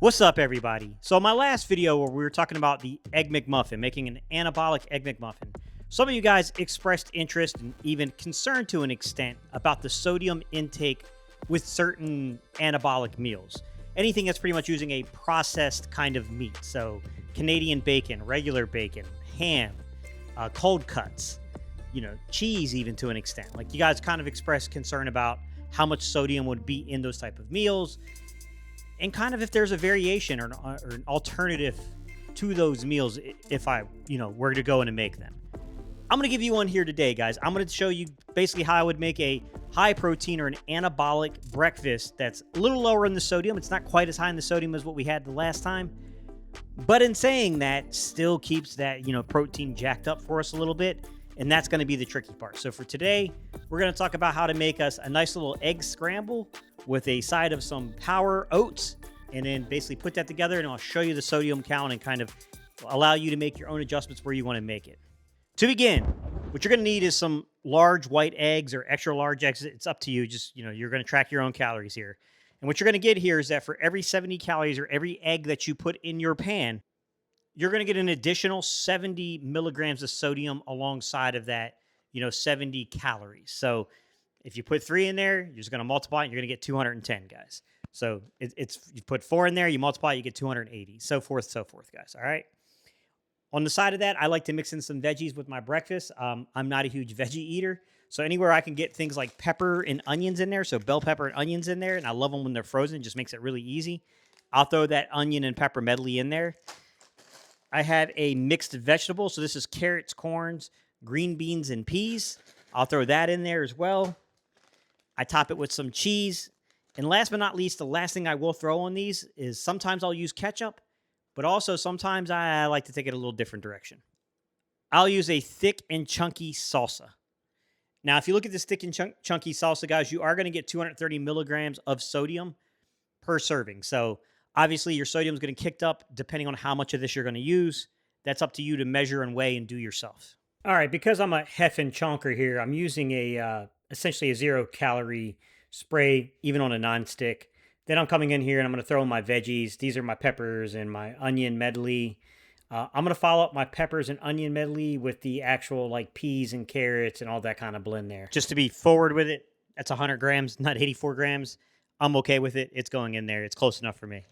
What's up, everybody? So in my last video where we were talking about the Egg McMuffin, making an anabolic Egg McMuffin, some of you guys expressed interest and even concern to an extent about the sodium intake with certain anabolic meals. Anything that's pretty much using a processed kind of meat. So Canadian bacon, regular bacon, ham, cold cuts, cheese even to an extent. Like, you guys kind of expressed concern about how much sodium would be in those type of meals, and kind of if there's a variation or an alternative to those meals if I, were to go in and make them. I'm going to give you one here today, guys. I'm going to show you basically how I would make a high protein or an anabolic breakfast that's a little lower in the sodium. It's not quite as high in the sodium as what we had the last time. But in saying that, still keeps that, protein jacked up for us a little bit. And that's going to be the tricky part. So for today, we're going to talk about how to make us a nice little egg scramble with a side of some power oats, and then basically put that together, and I'll show you the sodium count and kind of allow you to make your own adjustments where you want to make it. To begin, what you're going to need is some large white eggs or extra large eggs. It's up to you. Just, you're going to track your own calories here. And what you're going to get here is that for every 70 calories or every egg that you put in your pan, you're going to get an additional 70 milligrams of sodium alongside of that, 70 calories. So if you put 3 in there, you're just going to multiply it, and you're going to get 210, guys. So it's you put 4 in there, you multiply, you get 280, so forth, guys. All right. On the side of that, I like to mix in some veggies with my breakfast. I'm not a huge veggie eater, so anywhere I can get things like pepper and onions in there, so bell pepper and onions in there, and I love them when they're frozen. It just makes it really easy. I'll throw that onion and pepper medley in there. I have a mixed vegetable, so this is carrots, corns, green beans, and peas. I'll throw that in there as well. I top it with some cheese. And last but not least, the last thing I will throw on these is sometimes I'll use ketchup, but also sometimes I like to take it a little different direction. I'll use a thick and chunky salsa. Now, if you look at this thick and chunky salsa, guys, you are going to get 230 milligrams of sodium per serving. So obviously your sodium is getting kicked up depending on how much of this you're going to use. That's up to you to measure and weigh and do yourself. All right, because I'm a heffin' chonker here, I'm using essentially a 0-calorie spray, even on a nonstick. Then I'm coming in here and I'm going to throw in my veggies. These are my peppers and my onion medley. I'm going to follow up my peppers and onion medley with the actual like peas and carrots and all that kind of blend there. Just to be forward with it, that's 100 grams, not 84 grams. I'm okay with it. It's going in there. It's close enough for me.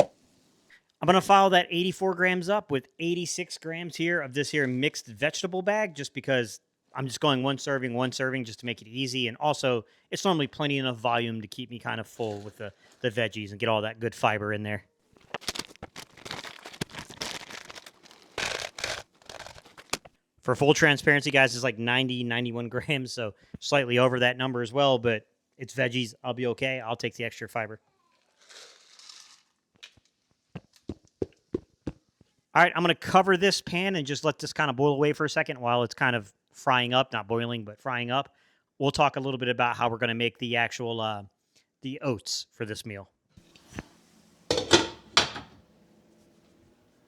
I'm going to follow that 84 grams up with 86 grams here of this here mixed vegetable bag, just because I'm just going one serving just to make it easy. And also, it's normally plenty enough volume to keep me kind of full with the veggies and get all that good fiber in there. For full transparency, guys, it's like 90, 91 grams, so slightly over that number as well, but it's veggies. I'll be okay. I'll take the extra fiber. All right, I'm going to cover this pan and just let this kind of boil away for a second while it's kind of frying up, not boiling, but frying up. We'll talk a little bit about how we're going to make the actual the oats for this meal.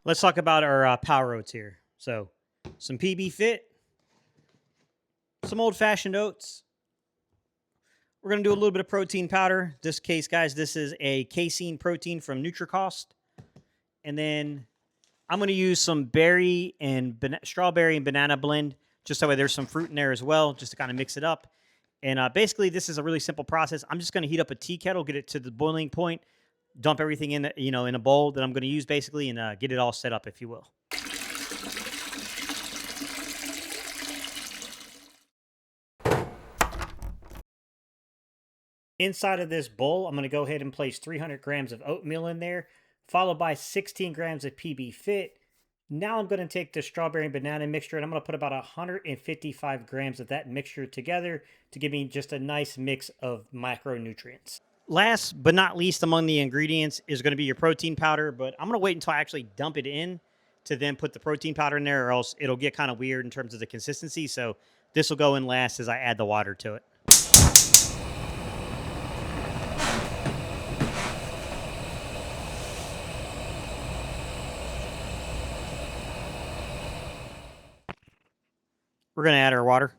Let's talk about our power oats here. So some PB Fit, some old-fashioned oats. We're going to do a little bit of protein powder. This case, guys, this is a casein protein from Nutricost. And then I'm going to use some berry and strawberry and banana blend, just so there's some fruit in there as well, just to kind of mix it up. And basically, this is a really simple process. I'm just going to heat up a tea kettle, get it to the boiling point, dump everything in, in a bowl that I'm going to use basically, and get it all set up, if you will. Inside of this bowl, I'm going to go ahead and place 300 grams of oatmeal in there, followed by 16 grams of PB Fit. Now I'm going to take the strawberry and banana mixture, and I'm going to put about 155 grams of that mixture together to give me just a nice mix of micronutrients. Last but not least among the ingredients is going to be your protein powder, but I'm going to wait until I actually dump it in to then put the protein powder in there, or else it'll get kind of weird in terms of the consistency. So this will go in last as I add the water to it. We're going to add our water.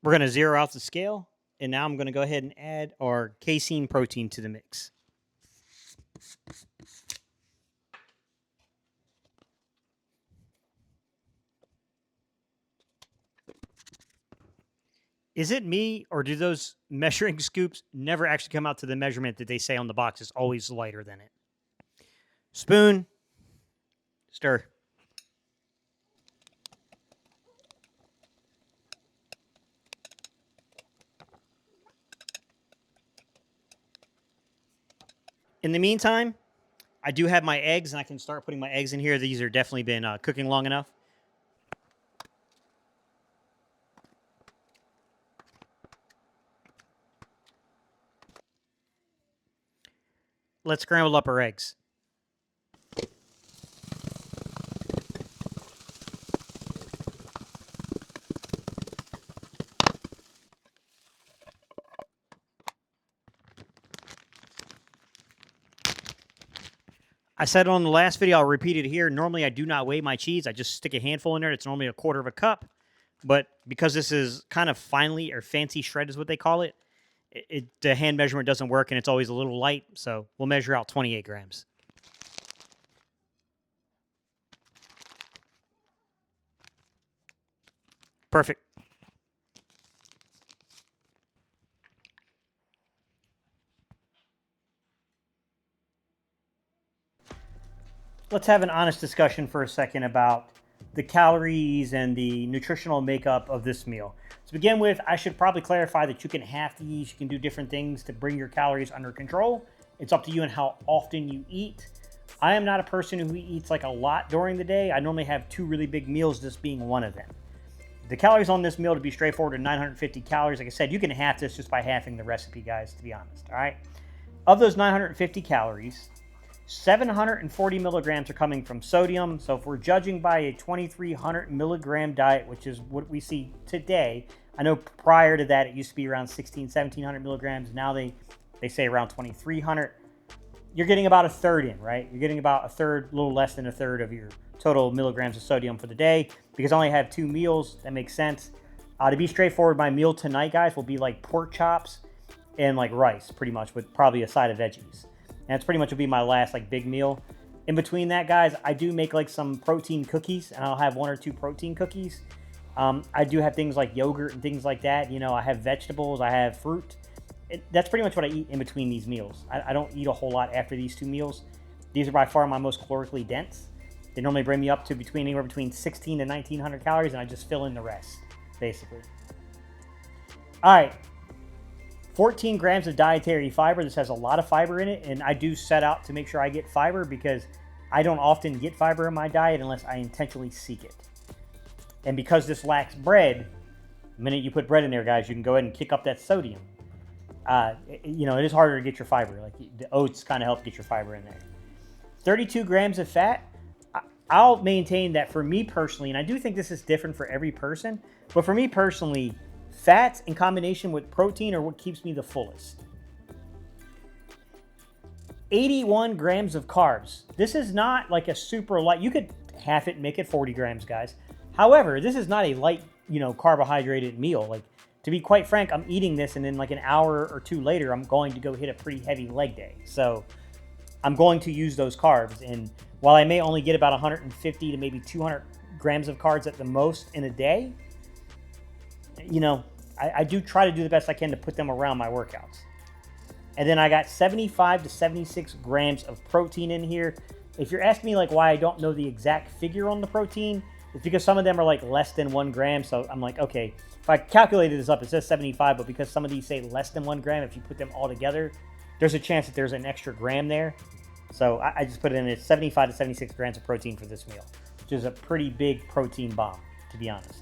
We're going to zero out the scale. And now I'm going to go ahead and add our casein protein to the mix. Is it me, or do those measuring scoops never actually come out to the measurement that they say on the box? It's always lighter than it. Spoon. Stir. In the meantime, I do have my eggs, and I can start putting my eggs in here. These are definitely been cooking long enough. Let's scramble up our eggs. I said on the last video, I'll repeat it here. Normally, I do not weigh my cheese. I just stick a handful in there. It's normally 1/4 cup. But because this is kind of finely or fancy shred is what they call it, the hand measurement doesn't work, and it's always a little light. So we'll measure out 28 grams. Perfect. Let's have an honest discussion for a second about the calories and the nutritional makeup of this meal. To begin with, I should probably clarify that you can halve these. You can do different things to bring your calories under control. It's up to you and how often you eat. I am not a person who eats like a lot during the day. I normally have 2 really big meals, this being one of them. The calories on this meal, to be straightforward, are 950 calories. Like I said, you can halve this just by halving the recipe, guys, to be honest. All right. Of those 950 calories, 740 milligrams are coming from sodium. So if we're judging by a 2,300 milligram diet, which is what we see today, I know prior to that it used to be around 1,700 milligrams. Now they say around 2,300. You're getting about a third in, right? You're getting about a third, a little less than a third of your total milligrams of sodium for the day. Because I only have 2 meals, that makes sense. To be straightforward, my meal tonight, guys, will be like pork chops and like rice, pretty much, with probably a side of veggies. And that's pretty much will be my last like big meal. In between that, guys, I do make like some protein cookies, and I'll have 1 or 2 protein cookies. I do have things like yogurt and things like that. You know, I have vegetables, I have fruit. That's pretty much what I eat in between these meals. I don't eat a whole lot after these 2 meals. These are by far my most calorically dense. They normally bring me up to anywhere between 1,600 to 1,900 calories, and I just fill in the rest, basically. All right. 14 grams of dietary fiber. This has a lot of fiber in it, and I do set out to make sure I get fiber because I don't often get fiber in my diet unless I intentionally seek it. And because this lacks bread, the minute you put bread in there, guys, you can go ahead and kick up that sodium. You know, it is harder to get your fiber. Like the oats kind of help get your fiber in there. 32 grams of fat. I'll maintain that for me personally, and I do think this is different for every person, but for me personally, fats in combination with protein are what keeps me the fullest. 81 grams of carbs. This is not like a super light. You could half it and make it 40 grams, guys. However, this is not a light, you know, carbohydrated meal. Like, to be quite frank, I'm eating this, and then like an hour or 2 later, I'm going to go hit a pretty heavy leg day. So I'm going to use those carbs. And while I may only get about 150 to maybe 200 grams of carbs at the most in a day, you know, I do try to do the best I can to put them around my workouts. And then I got 75 to 76 grams of protein in here. If you're asking me like why I don't know the exact figure on the protein, it's because some of them are like less than 1 gram. So I'm like, okay, if I calculated this up, it says 75, but because some of these say less than 1 gram, if you put them all together, there's a chance that there's an extra gram there. So I just put it in at 75 to 76 grams of protein for this meal, which is a pretty big protein bomb, to be honest.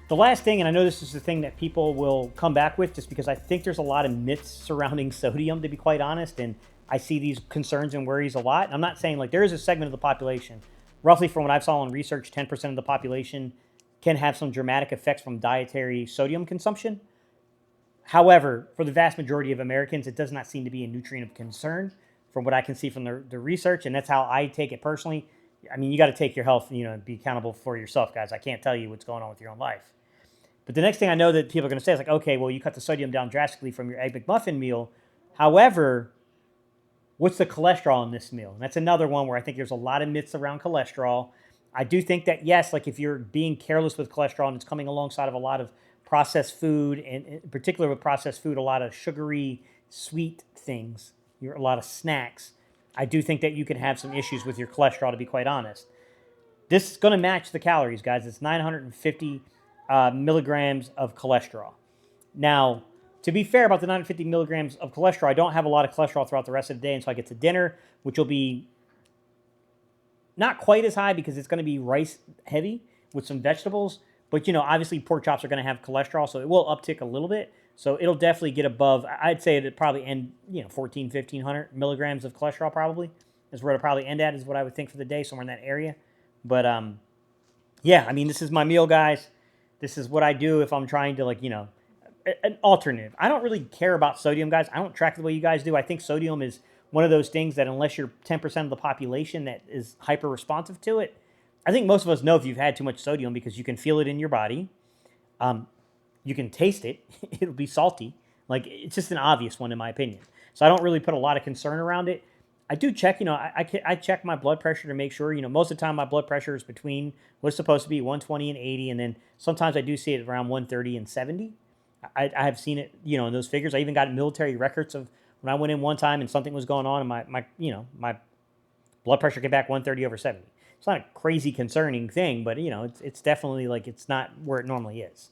The last thing, and I know this is the thing that people will come back with just because I think there's a lot of myths surrounding sodium, to be quite honest, and I see these concerns and worries a lot. And I'm not saying, like, there is a segment of the population, roughly from what I've saw in research, 10% of the population can have some dramatic effects from dietary sodium consumption. However, for the vast majority of Americans, it does not seem to be a nutrient of concern from what I can see from the research, and that's how I take it personally. I mean, you got to take your health, you know, and be accountable for yourself, guys. I can't tell you what's going on with your own life. But the next thing I know that people are going to say is like, okay, well, you cut the sodium down drastically from your Egg McMuffin meal. However, what's the cholesterol in this meal? And that's another one where I think there's a lot of myths around cholesterol. I do think that, yes, like if you're being careless with cholesterol and it's coming alongside of a lot of processed food, and in particular with processed food, a lot of sugary, sweet things, a lot of snacks, I do think that you can have some issues with your cholesterol, to be quite honest. This is going to match the calories, guys. It's 950 milligrams of cholesterol. Now, to be fair about the 950 milligrams of cholesterol, I don't have a lot of cholesterol throughout the rest of the day until I get to dinner, which will be not quite as high because it's going to be rice heavy with some vegetables. But, obviously pork chops are going to have cholesterol, so it will uptick a little bit. So it'll definitely get above, I'd say it'd probably end, 1,500 milligrams of cholesterol probably is where it'll probably end at, is what I would think for the day, somewhere in that area. But, yeah, I mean, this is my meal, guys. This is what I do if I'm trying to, an alternative. I don't really care about sodium, guys. I don't track the way you guys do. I think sodium is one of those things that unless you're 10% of the population that is hyper responsive to it, I think most of us know if you've had too much sodium because you can feel it in your body. You can taste it. It'll be salty. It's just an obvious one in my opinion. So I don't really put a lot of concern around it. I do check, I check my blood pressure to make sure, most of the time my blood pressure is between what's supposed to be 120 and 80. And then sometimes I do see it around 130 and 70. I have seen it, in those figures. I even got military records of when I went in one time and something was going on and my blood pressure came back 130 over 70. It's not a crazy concerning thing, but it's definitely it's not where it normally is.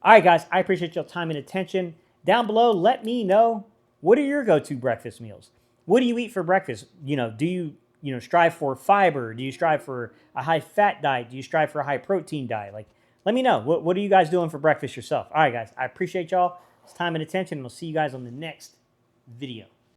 All right, guys, I appreciate your time and attention. Down below, let me know, what are your go-to breakfast meals? What do you eat for breakfast? Do you strive for fiber? Do you strive for a high-fat diet? Do you strive for a high-protein diet? Let me know. What are you guys doing for breakfast yourself? All right, guys, I appreciate y'all. It's time and attention, and we'll see you guys on the next video.